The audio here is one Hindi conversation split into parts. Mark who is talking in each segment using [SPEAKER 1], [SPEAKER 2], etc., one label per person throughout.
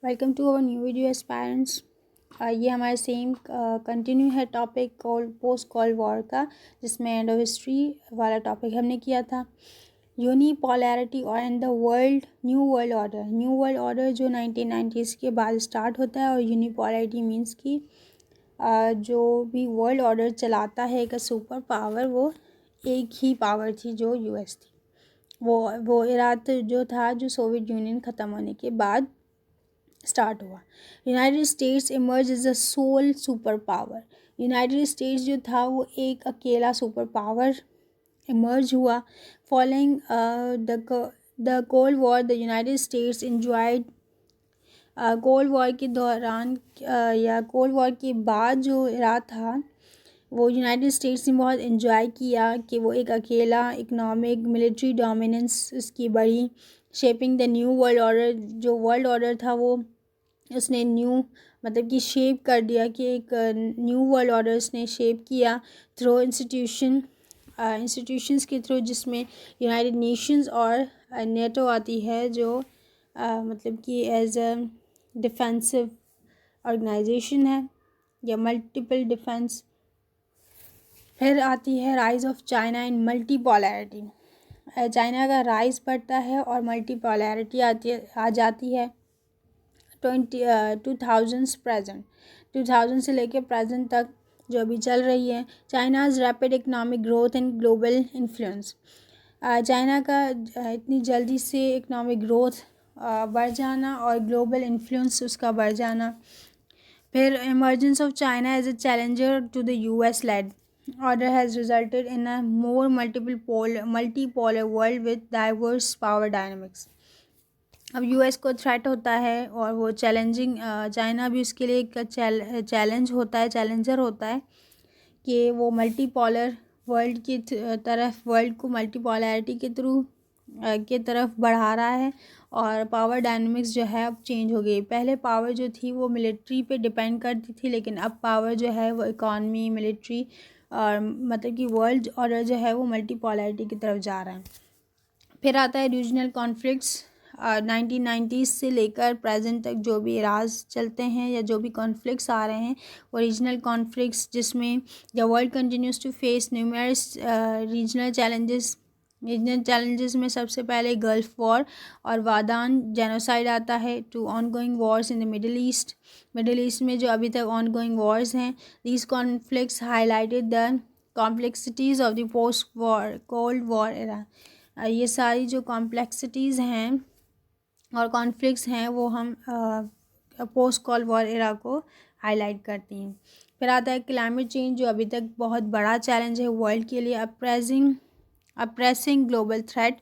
[SPEAKER 1] Welcome to our new video aspirants. ये हमारे सेम कंटिन्यू है टॉपिक पोस्ट कोल्ड वॉर का, जिसमें एंड ऑफ हिस्ट्री वाला टॉपिक हमने किया था। यूनिपोलैरिटी और in the world new world order जो 1990s के बाद स्टार्ट होता है। और यूनिपोलैरिटी मीन्स कि जो भी वर्ल्ड ऑर्डर चलाता है एक सुपर पावर, वो एक ही पावर थी जो यूएस थी। वो इराक जो था, जो सोवियत यूनियन ख़त्म होने के बाद स्टार्ट हुआ। United States emerge as a sole super power. United States जो था वो एक अकेला सुपर पावर इमर्ज हुआ। Following the cold war the United States enjoyed cold war के दौरान या कोल्ड वॉर के बाद जो इराक था वो यूनाइटेड स्टेट्स ने बहुत इन्जॉय किया कि वो एक अकेला इकोनॉमिक मिलिट्री डोमिनेंस उसकी बढ़ी। Shaping the new world order, जो वर्ल्ड ऑर्डर था वो उसने न्यू मतलब कि शेप कर दिया कि एक न्यू वर्ल्ड ऑर्डर उसने शेप किया थ्रू इंस्टीट्यूशंस के थ्रू, जिसमें यूनाइटेड नेशंस और नेटो आती है, जो मतलब कि एज अ डिफेंसिव ऑर्गेनाइजेशन है या मल्टीपल डिफेंस। फिर आती है rise of China in multipolarity. China का राइज बढ़ता है और मल्टीपोलैरिटी आ जाती है 2000 से लेके प्रेजेंट तक जो अभी चल रही है। China's rapid economic growth and global influence. China का इतनी जल्दी से इकोनॉमिक ग्रोथ बढ़ जाना और ग्लोबल इन्फ्लुएंस उसका बढ़ जाना। फिर emergence of China as a challenger to the US led order has resulted in a more multipolar world with diverse power dynamics. अब यूएस को थ्रेट होता है और वो चैलेंजिंग, चाइना भी उसके लिए एक चैलेंजर होता है कि वो मल्टीपोलर वर्ल्ड की तरफ, वर्ल्ड को मल्टीपोलैरिटी के थ्रू के तरफ बढ़ा रहा है। और पावर डायनामिक्स जो है अब चेंज हो गई। पहले पावर जो थी वो मिलिट्री पे डिपेंड करती थी, लेकिन अब पावर जो है वो इकॉनमी, मिलिट्री और मतलब कि वर्ल्ड ऑर्डर जो है वो मल्टीपोलैरिटी की तरफ जा रहा है। फिर आता है रीजनल कॉन्फ्लिक्ट्स। 1990s से लेकर प्रेजेंट तक जो भी राज चलते हैं या जो भी कॉन्फ्लिक्ट्स आ रहे हैं वो रीजनल कॉन्फ्लिक्ट्स, जिसमें the world continues to face numerous regional challenges में सबसे पहले गल्फ वॉर और वादान जेनोसाइड आता है। Two ongoing wars in the Middle East में जो अभी तक ऑनगोइंग वॉर्स हैं। These conflicts highlighted the complexities of the post war cold war era. ये सारी जो कॉम्प्लेक्सिटीज़ हैं और कॉन्फ्लिक्ट्स हैं वो हम पोस्ट कोल्ड वॉर एरा को हाईलाइट करती हैं। फिर आता है क्लाइमेट चेंज, जो अभी तक बहुत बड़ा चैलेंज है वर्ल्ड के लिए। A pressing global threat,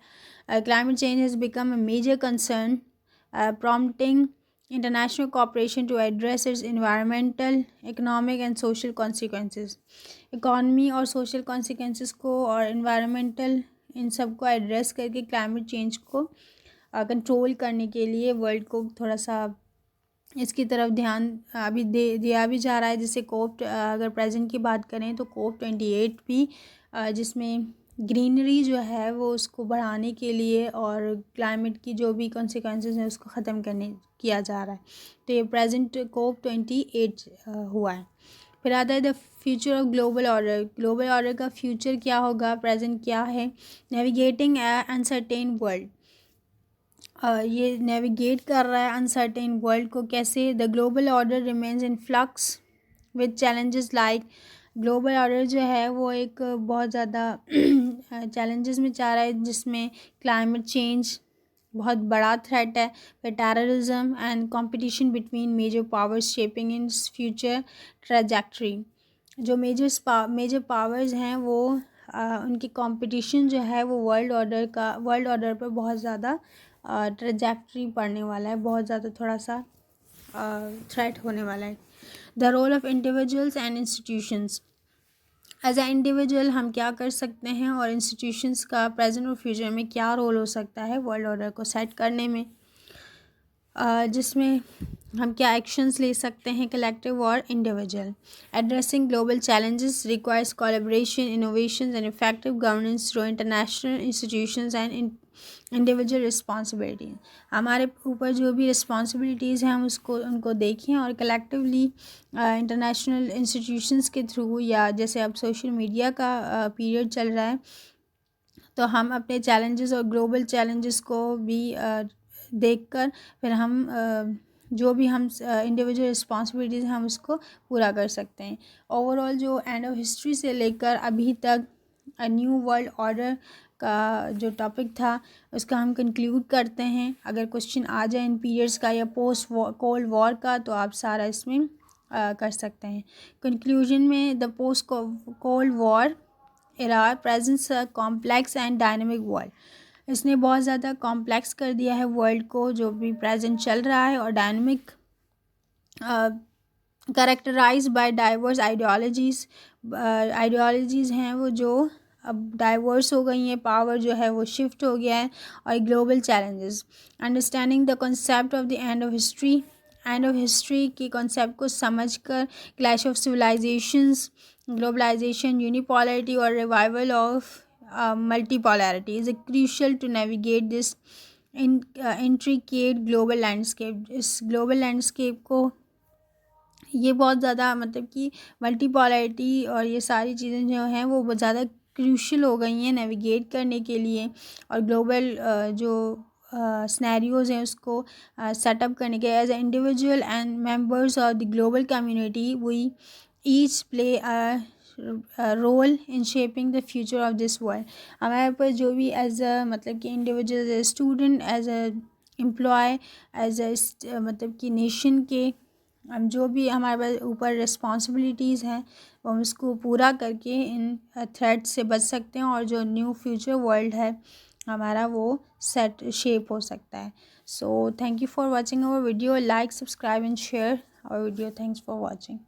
[SPEAKER 1] climate change has become a major concern, prompting international cooperation to address its environmental, economic and social consequences. Economy और सोशल कॉन्सिक्वेंसेस को और इन्वायरमेंटल इन सब को एड्रेस करके क्लाइमेट चेंज को कंट्रोल करने के लिए वर्ल्ड को थोड़ा सा इसकी तरफ ध्यान अभी दिया भी जा रहा है। जैसे अगर प्रेजेंट की बात करें तो COP28 भी, जिसमें ग्रीनरी जो है वो उसको बढ़ाने के लिए और क्लाइमेट की जो भी कॉन्सिक्वेंसेस हैं उसको ख़त्म किया जा रहा है। तो ये प्रेजेंट COP28 हुआ है। फिर आता है the future of global order का फ्यूचर क्या होगा, प्रेजेंट क्या है। नेविगेटिंग अनसर्टेन वर्ल्ड, ये नेविगेट कर रहा है अनसर्टेन वर्ल्ड को कैसे। The global order remains in flux with challenges like, global order जो है वो एक बहुत ज़्यादा चैलेंजेस में जा रहा है, जिसमें क्लाइमेट चेंज बहुत बड़ा थ्रेट है। फिर terrorism and competition between major powers shaping in future trajectory, जो मेजर पावर्स हैं वो उनकी कंपटीशन जो है वो वर्ल्ड ऑर्डर पर बहुत ज़्यादा ट्रैजेक्टरी पड़ने वाला है, बहुत ज़्यादा थोड़ा सा थ्रेट होने वाला है। The role of individuals and institutions, as a individual हम क्या कर सकते हैं और इंस्टीट्यूशंस का प्रेजेंट और फ्यूचर में क्या रोल हो सकता है वर्ल्ड ऑर्डर को सेट करने में, जिसमें हम क्या एक्शंस ले सकते हैं कलेक्टिव और individual. Addressing global challenges requires collaboration, innovation and effective governance through international institutions and individual responsibilities, हमारे ऊपर जो भी रिस्पॉन्सिबिलिटीज़ हैं हम उनको देखें और कलेक्टिवली इंटरनेशनल इंस्टीट्यूशंस के थ्रू, या जैसे अब सोशल मीडिया का पीरियड चल रहा है, तो हम अपने चैलेंजेस और ग्लोबल चैलेंजेस को भी देखकर फिर हम जो भी हम इंडिविजुअल रिस्पॉन्सिबिलिटीज़ हम उसको पूरा कर सकते हैं। ओवरऑल जो एंड ऑफ हिस्ट्री से लेकर अभी तक न्यू वर्ल्ड ऑर्डर का जो टॉपिक था उसका हम कंक्लूड करते हैं। अगर क्वेश्चन आ जाए इन पीरियड्स का या पोस्ट कोल्ड वॉर का, तो आप सारा इसमें कर सकते हैं। कंक्लूजन में, the post cold war era presents a complex and dynamic world, इसने बहुत ज़्यादा कॉम्प्लेक्स कर दिया है वर्ल्ड को जो भी प्रेजेंट चल रहा है, और dynamic characterize by diverse ideologies हैं वो जो अब डाइवर्स हो गई हैं, पावर जो है वो शिफ्ट हो गया है, और global challenges. Understanding the concept of the end of history के कॉन्सेप्ट को समझकर clash of civilisations, globalisation, unipolarity और revival of multipolarity is crucial to navigate this intricate global landscape। इस ग्लोबल लैंडस्केप को ये बहुत ज़्यादा मतलब कि मल्टीपोलैरिटी और ये सारी चीज़ें जो हैं वो बहुत ज़्यादा क्रूशियल हो गई हैं नेविगेट करने के लिए, और ग्लोबल जो सिनेरियोज हैं उसको सेटअप करने के। As a individual and members of the global community we each play role in shaping the future of this world. हमारे ऊपर जो भी एज अ मतलब कि individual, as a student, as a employ, as a मतलब कि नेशन के हम जो भी हमारे ऊपर रिस्पॉन्सिबिलिटीज़ हैं वो हम इसको पूरा करके इन थ्रेट से बच सकते हैं, और जो न्यू फ्यूचर वर्ल्ड है हमारा वो सेट शेप हो सकता है। So thank you for watching our video. Like, subscribe and share our video. Thanks for watching.